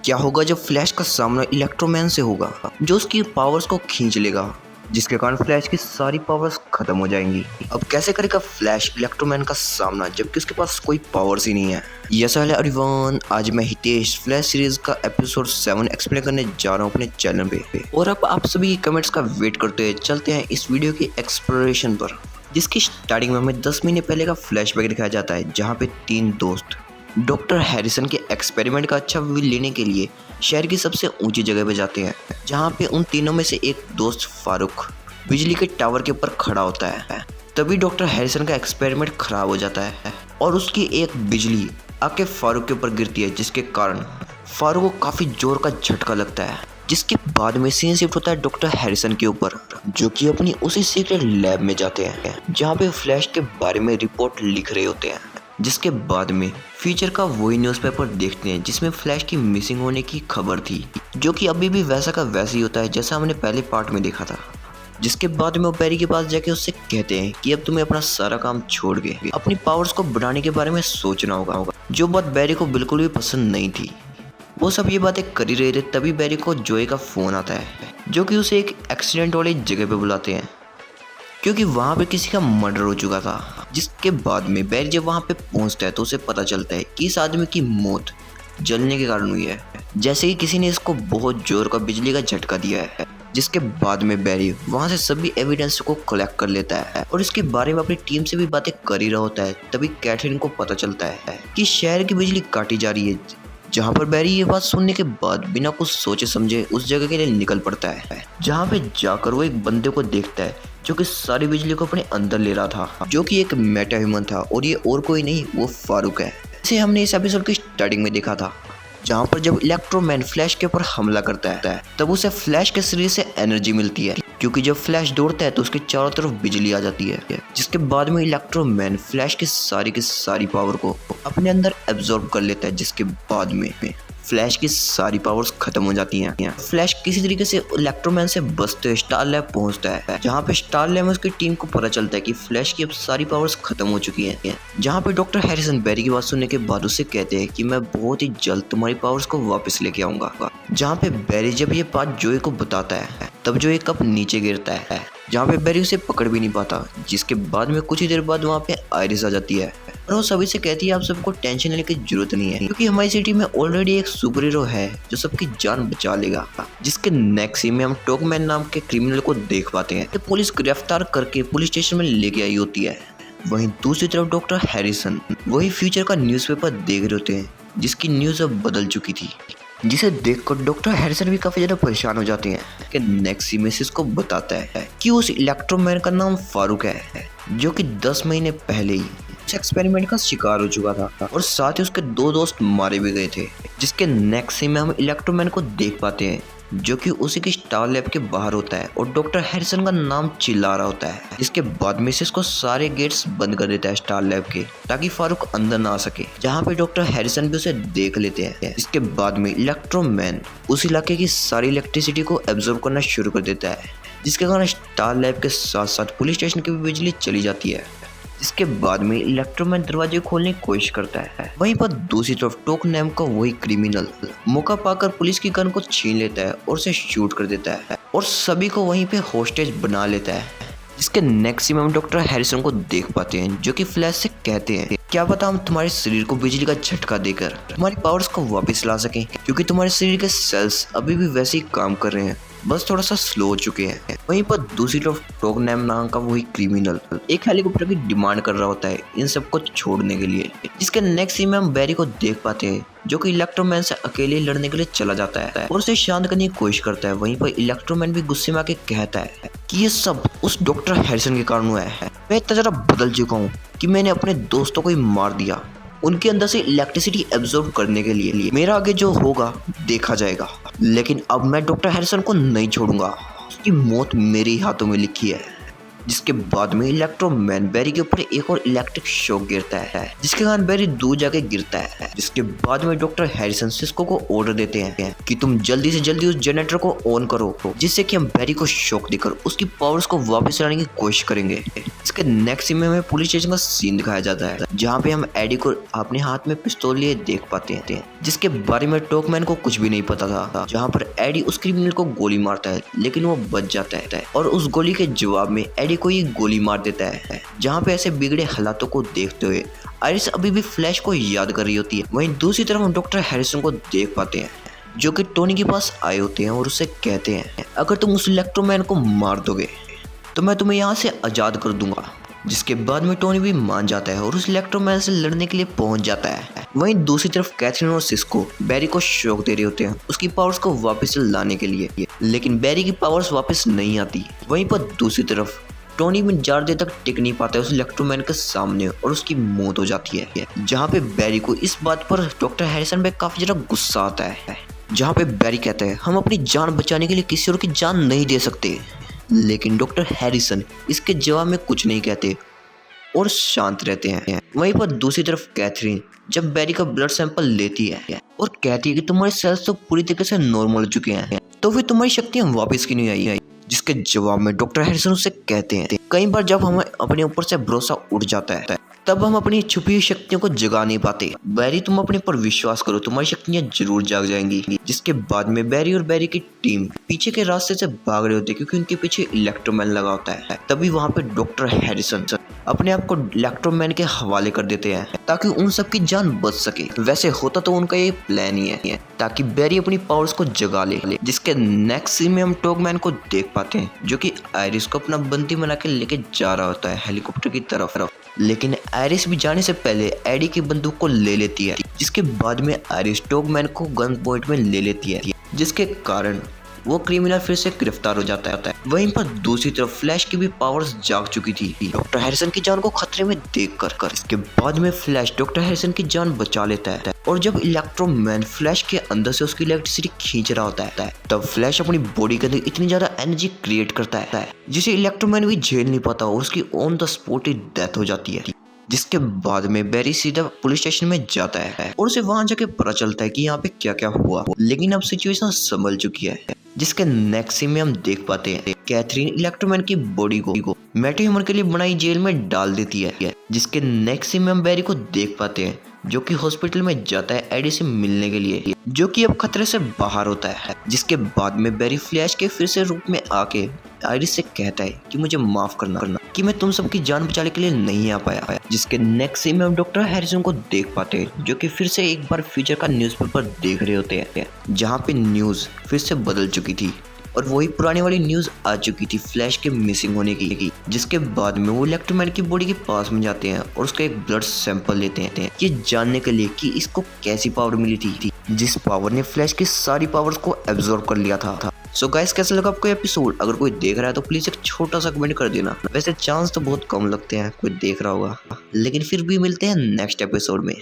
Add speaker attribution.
Speaker 1: क्या होगा जब फ्लैश का सामना इलेक्ट्रोमैन से होगा जो उसकी पावर्स को खींच लेगा, जिसके कारण फ्लैश की सारी पावर्स खत्म हो जाएंगी। अब कैसे करेगा फ्लैश इलेक्ट्रोमैन का सामना जबकि उसके पास कोई पावर्स ही नहीं है। यस हेलो एवरीवन, आज मैं हितेश फ्लैश सीरीज का एपिसोड 7 एक्सप्लेन करने जा रहा हूँ अपने चैनल पे। और अब आप सभी कमेंट्स का वेट करते हुए चलते हैं इस वीडियो की एक्सप्लोरेशन पर, जिसकी स्टार्टिंग में हमें 10 महीने पहले का फ्लैशबैक दिखाया जाता है, जहाँ पे 3 दोस्त डॉक्टर हैरिसन के एक्सपेरिमेंट का अच्छा व्यू लेने के लिए शहर की सबसे ऊंची जगह पे जाते हैं, जहाँ पे उन तीनों में से एक दोस्त फारूक बिजली के टावर के ऊपर खड़ा होता है। तभी डॉक्टर हैरिसन का एक्सपेरिमेंट खराब हो जाता है और उसकी एक बिजली आके फारूक के ऊपर गिरती है, जिसके कारण फारूक को काफी जोर का झटका लगता है। जिसके बाद में सीन शिफ्ट होता है डॉक्टर हैरिसन के ऊपर, जो कि अपनी उसी सीक्रेट लैब में जाते हैं जहाँ पे फ्लैश के बारे में रिपोर्ट लिख रहे होते हैं। जिसके बाद में फ्यूचर का वही न्यूज़पेपर देखते हैं जिसमें फ्लैश की मिसिंग होने की खबर थी, जो कि अभी भी वैसा का वैसा ही होता है जैसा हमने पहले पार्ट में देखा था। जिसके बाद में वो बैरी के पास जाके उससे कहते हैं कि अब तुम्हें अपना सारा काम छोड़ के अपनी पावर्स को बढ़ाने के बारे में सोचना होगा, जो बात बैरी को बिल्कुल भी पसंद नहीं थी। वो सब ये बातें कर ही रहे थे, तभी बैरी को जोए का फ़ोन आता है, जो कि उसे एक एक्सीडेंट वाली जगह पे बुलाते हैं, क्योंकि वहाँ पे किसी का मर्डर हो चुका था। जिसके बाद में बैरी जब वहाँ पे पहुँचता है तो उसे पता चलता है कि इस आदमी की मौत जलने के कारण हुई है, जैसे कि किसी ने इसको बहुत जोर का बिजली का झटका दिया है। जिसके बाद में बैरी वहाँ से सभी एविडेंस को कलेक्ट कर लेता है और इसके बारे में अपनी टीम से भी बातें कर ही रहा होता है। तभी कैथरीन को पता चलता है कि शहर की बिजली काटी जा रही है, जहाँ पर बैरी ये बात सुनने के बाद बिना कुछ सोचे समझे उस जगह के लिए निकल पड़ता है, जहाँ पे जाकर वो एक बंदे को देखता है जो कि सारी बिजली को अपने अंदर ले रहा था, जो कि एक मेटा ह्यूमन था और ये और कोई नहीं वो फारूक है। इसे हमने इस एपिसोड की स्टार्टिंग में देखा था, जहाँ पर जब इलेक्ट्रोमैन फ्लैश के ऊपर हमला करता है तब उसे फ्लैश के शरीर से एनर्जी मिलती है, क्योंकि जब फ्लैश दौड़ता है तो उसके चारों तरफ बिजली आ जाती है। जिसके बाद में इलेक्ट्रोमैन फ्लैश की सारी पावर को अपने अंदर एब्जॉर्ब कर लेता है, जिसके बाद में फ्लैश की सारी पावर्स खत्म हो जाती हैं। फ्लैश किसी तरीके से इलेक्ट्रोमैन से बचते हुए स्टार लैब पहुंचता है, जहां पे स्टार लैब में उसकी टीम को पता चलता है कि फ्लैश की अब सारी पावर्स खत्म हो चुकी हैं। जहां पे डॉक्टर हैरिसन बैरी की बात सुनने के बाद उससे कहते हैं कि मैं बहुत ही जल्द तुम्हारी पावर्स को वापस लेके आऊंगा। जहां पे बैरी जब ये बात जोए को बताता है तब जो एक कप नीचे गिरता है, जहाँ पे बैरी उसे पकड़ भी नहीं पाता। जिसके बाद में कुछ ही देर बाद वहाँ पे आयरिस आ जाती है और वो सभी से कहती है आप सबको टेंशन लेने की जरूरत नहीं है, क्योंकि हमारी सिटी में ऑलरेडी एक सुपर हीरो है जो सबकी जान बचा लेगा। जिसके नेक्स्ट सीन में हम टॉकमैन नाम के क्रिमिनल को देख पाते हैं, पुलिस गिरफ्तार करके पुलिस स्टेशन में लेके आई होती है। वहीं दूसरी तरफ डॉक्टर हैरिसन वही फ्यूचर का न्यूज़पेपर देख रहे होते हैं, जिसकी न्यूज़ अब बदल चुकी थी, जिसे देखकर डॉक्टर हैरिसन भी काफी ज्यादा परेशान हो जाते हैं कि नेक्स्ट मैसेज को बताता है कि उस इलेक्ट्रोमैन का नाम फारूक है, जो कि 10 महीने पहले ही उस एक्सपेरिमेंट का शिकार हो चुका था और साथ ही उसके 2 दोस्त मारे भी गए थे। जिसके नेक्स्ट सीन में हम इलेक्ट्रोमैन को देख पाते हैं, जो कि उसी की स्टार लैब के बाहर होता है और डॉक्टर हैरिसन का नाम चिल्ला रहा होता है। इसके बाद मिसेस को सारे गेट्स बंद कर देता है स्टार लैब के, ताकि फारूक अंदर ना आ सके, जहाँ पे डॉक्टर हैरिसन भी उसे देख लेते हैं। इसके बाद में इलेक्ट्रोमैन उस इलाके की सारी इलेक्ट्रिसिटी को एब्जॉर्ब करना शुरू कर देता है, जिसके कारण स्टार लैब के साथ साथ पुलिस स्टेशन की भी बिजली चली जाती है। इसके बाद में इलेक्ट्रोमैन दरवाजे खोलने की कोशिश करता है। वहीं पर दूसरी तरफ टोक नाम का वही क्रिमिनल मौका पाकर पुलिस की गन को छीन लेता है और उसे शूट कर देता है और सभी को वहीं पे होस्टेज बना लेता है। इसके नेक्स्ट सीन में हम डॉक्टर हैरिसन को देख पाते हैं, जो कि फ्लैश से कहते हैं क्या पता हम तुम्हारे शरीर को बिजली का झटका देकर तुम्हारी पावर्स को वापस ला सकें, क्योंकि तुम्हारे शरीर के सेल्स अभी भी वैसे ही काम कर रहे हैं, बस थोड़ा सा स्लो हो चुके हैं। वहीं पर दूसरी तरफ टोकनैम नाम का वही क्रिमिनल एक हेलीकॉप्टर की डिमांड कर रहा होता है इन सबको छोड़ने के लिए। इसके नेक्स्ट सीन में हम बैरी को देख पाते हैं, जो कि इलेक्ट्रोमैन से अकेले लड़ने के लिए चला जाता है और उसे शांत करने की कोशिश करता है। वहीं पर इलेक्ट्रोमैन भी गुस्से में आके कहता है कि ये सब उस डॉक्टर हैरिसन के कारण हुआ है। मैं इतना ज़रा बदल चुका हूँ कि मैंने अपने दोस्तों को ही मार दिया, उनके अंदर से इलेक्ट्रिसिटी एब्जॉर्ब करने के लिए। मेरा आगे जो होगा देखा जाएगा, लेकिन अब मैं डॉक्टर हैरिसन को नहीं छोड़ूंगा, उसकी मौत मेरे हाथों में लिखी है। जिसके बाद में इलेक्ट्रोमैन बैरी के ऊपर एक और इलेक्ट्रिक शॉक गिरता है, जिसके कारण बैरी दूर जाके गिरता है। जिसके बाद में डॉक्टर हैरिसन सिस्को को ऑर्डर देते हैं कि तुम जल्दी से जल्दी उस जनरेटर को ऑन करो, जिससे कि हम बैरी को शॉक देकर उसकी पावर्स को वापस लाने की कोशिश करेंगे। इसके नेक्स्ट सीन में हमें पुलिस स्टेशन का सीन दिखाया जाता है, जहाँ पे हम एडी को अपने हाथ में पिस्तौल लिए देख पाते हैं, जिसके बारे में टॉकमैन को कुछ भी नहीं पता था। जहाँ पर एडी उस क्रिमिनल को गोली मारता है, लेकिन वो बच जाता है और उस गोली के जवाब में एडी को ये गोली मार देता है। जहाँ पे ऐसे बिगड़े हालातों को देखते हुए आयरिस अभी भी फ्लैश को याद कर रही होती है। वहीं दूसरी तरफ हम डॉक्टर हैरिसन को देख पाते हैं, जो कि टोनी के पास आए होते हैं और उससे कहते हैं अगर तुम उस इलेक्ट्रोमैन को मार दोगे तो मैं तुम्हें यहाँ से आज़ाद कर दूंगा। जिसके बाद में टोनी भी मान जाता है और उस इलेक्ट्रोमैन से लड़ने के लिए पहुंच जाता है। वहीं दूसरी तरफ कैथरीन और सिस्को बैरी को शॉक दे रहे होते हैं उसकी पावर्स को वापस लाने के लिए, लेकिन बैरी की पावर्स वापस नहीं आती। वहीं पर दूसरी तरफ टोनी भी ज़्यादा देर तक टिक नहीं पाता है उस इलेक्ट्रोमैन के सामने और उसकी मौत हो जाती है। जहाँ पे बैरी को इस बात पर डॉक्टर हैरिसन पे काफी ज़्यादा गुस्सा आता है, जहाँ पे बैरी कहता है हम अपनी जान बचाने के लिए किसी और की जान नहीं दे सकते, लेकिन डॉक्टर हैरिसन इसके जवाब में कुछ नहीं कहते और शांत रहते हैं। वहीं पर दूसरी तरफ कैथरीन जब बैरी का ब्लड सैंपल लेती है और कहती है कि तुम्हारे सेल्स तो पूरी तरीके से नॉर्मल हो चुके हैं, तो फिर तुम्हारी शक्तियां वापस क्यों नहीं आई? जिसके जवाब में डॉक्टर हैरिसन उससे कहते हैं कई बार जब हमें अपने ऊपर से भरोसा उठ जाता है तब हम अपनी छुपी हुई शक्तियों को जगा नहीं पाते। बैरी तुम अपने पर विश्वास करो, तुम्हारी शक्तियां जरूर जाग जाएंगी। जिसके बाद में बैरी और बैरी की टीम पीछे के रास्ते से भाग रहे होते क्योंकि उनके पीछे इलेक्ट्रोमैन लगा होता है। तभी वहाँ पे डॉक्टर हैरिसन अपने आप को इलेक्ट्रोमैन के हवाले कर देते हैं ताकि उन सब की जान बच सके। वैसे होता तो उनका ये प्लान ही है ताकि बैरी अपनी पावर्स को जगा ले। जिसके नेक्स्ट सीन में हम टॉकमैन को देख पाते हैं जो कि आयरिस को अपना बंदी बना के लेके जा रहा होता है हेलीकॉप्टर की तरफ, लेकिन आयरिस भी जाने से पहले एडी की बंदूक को ले लेती है। जिसके बाद में आयरिस टॉकमैन को गन पॉइंट में ले लेती है, जिसके कारण वो क्रिमिनल फिर से गिरफ्तार हो जाता है। वहीं पर दूसरी तरफ फ्लैश की भी पावर्स जाग चुकी थी डॉक्टर हैरिसन की जान को खतरे में देखकर। इसके बाद में फ्लैश डॉक्टर हैरिसन की जान बचा लेता है और जब इलेक्ट्रोमैन फ्लैश के अंदर से उसकी इलेक्ट्रिसिटी खींच रहा होता है तब फ्लैश अपनी बॉडी के अंदर इतनी ज्यादा एनर्जी क्रिएट करता है जिसे इलेक्ट्रोमैन भी झेल नहीं पाता और उसकी on the spot he death हो जाती है। जिसके बाद में बैरी सीधा पुलिस स्टेशन में जाता है और उसे वहां जाके पता चलता है कि यहाँ पे क्या क्या हुआ, लेकिन अब सिचुएशन संभल चुकी है। जिसके नेक्स्ट सीन में हम देख पाते हैं कैथरीन इलेक्ट्रोमैन की बॉडी को मेटाह्यूमन के लिए बनाई जेल में डाल देती है। जिसके नेक्स्ट सीन में हम बैरी को देख पाते हैं जो कि हॉस्पिटल में जाता है एडी से मिलने के लिए, जो कि अब खतरे से बाहर होता है। जिसके बाद में बैरी फ्लैश के फिर से रूप में आके आयरिस से कहता है कि मुझे माफ करना कि मैं तुम सबकी जान बचाने के लिए नहीं आ पाया। जिसके नेक्स्ट सीन में हम डॉक्टर हैरिसन को देख पाते हैं जो कि फिर से एक बार फ्यूचर का न्यूज़पेपर देख रहे होते हैं, जहाँ पे न्यूज़ फिर से बदल चुकी थी और वही पुरानी वाली न्यूज़ आ चुकी थी फ्लैश के मिसिंग होने की। जिसके बाद में वो इलेक्ट्रोमैन की बॉडी के पास में जाते हैं और उसका एक ब्लड सैंपल लेते हैं ये जानने के लिए कि इसको कैसी पावर मिली थी, जिस पावर ने फ्लैश की सारी पावर्स को एब्जॉर्ब कर लिया था। सो गाइस कैसा लगा आपको एपिसोड? अगर कोई देख रहा है तो प्लीज एक छोटा सा कमेंट कर देना। वैसे चांस तो बहुत कम लगते हैं कोई देख रहा होगा, लेकिन फिर भी मिलते हैं नेक्स्ट एपिसोड में।